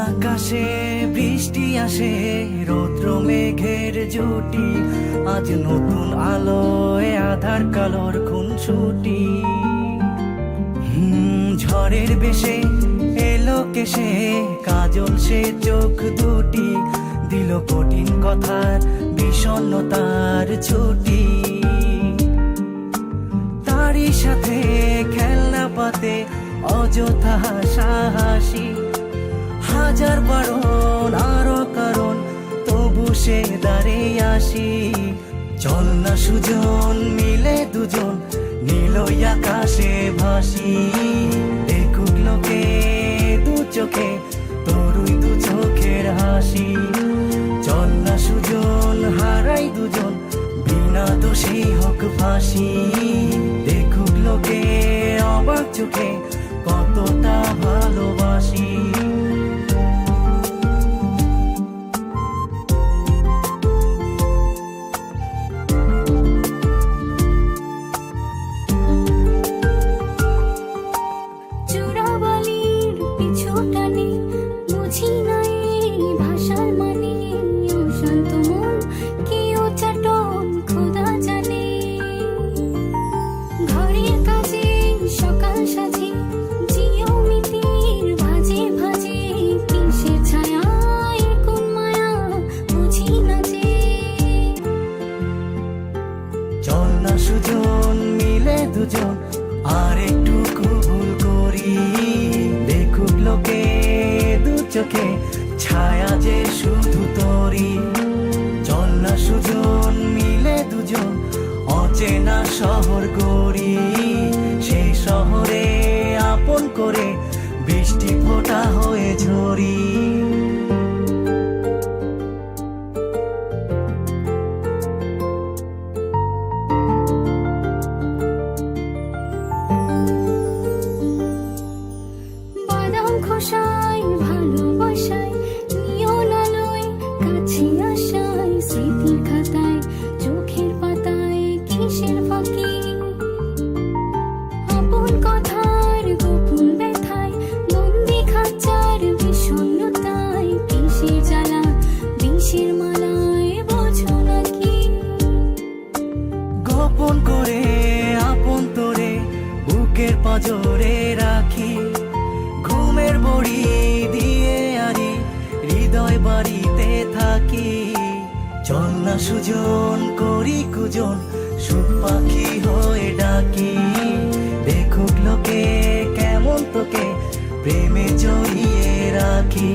আকাশে বৃষ্টি আসে, রৌদ্র মেঘের জুটি, আজ নতুন আলোয় আধার কালোর খুনসুটি। ঝড়ের বেশে এলো কেশে, কাজল সে চোখ দুটি, দিল কঠিন কথার বিষণ্ণতার ছুটি। তারই সাথে খেলনা পাতে অযথা হাসাহাসি, হাজার বারণ আরো কারণ তবু সে দাঁড়িয়ে আসি। চল না সুজন মিলে দুজন নীলই আকাশে ভাসি, দেখুক লোকে দু চোখে তোরই দু চোখের হাসি। চল না সুজন হারাই দুজন বিনা দোষী হোক ফাঁসি, দেখুক লোকে অবাক চোখে কতটা ভালোবাসি। চল না সুজন মিলে দুজন আর একটু ভুল করি, দেখুক লোকে দু চোখে ছায়া যে শুধু তোরি। চল না সুজন মিলে দুজন অচেনা শহর গড়ি, সেই শহরে আপন করে বৃষ্টি ফোঁটা হয়ে ঝরি। খোসায় ভালোবাসায় নিয়ন আলোয় কাছে আসায়, স্মৃতির খাতায় চোখের পাতায় কিসের ফাঁকি। আপন কথার গোপন ব্যথায় বন্দি খাঁচার বিষণ্ণতায়, কিসের জ্বালা বিষের মালায় বোঝো নাকি। গোপন করে আপন তোরে বুকের পাঁজরে রাখি, ঘুমের বড়ি দিয়ে আরি হৃদয় বাড়িতে থাকি। চল না সুজন করি কুজন সুখ পাখি হয়ে ডাকি, দেখুক লোকে কেমন তোকে প্রেমে জড়িয়ে রাখি।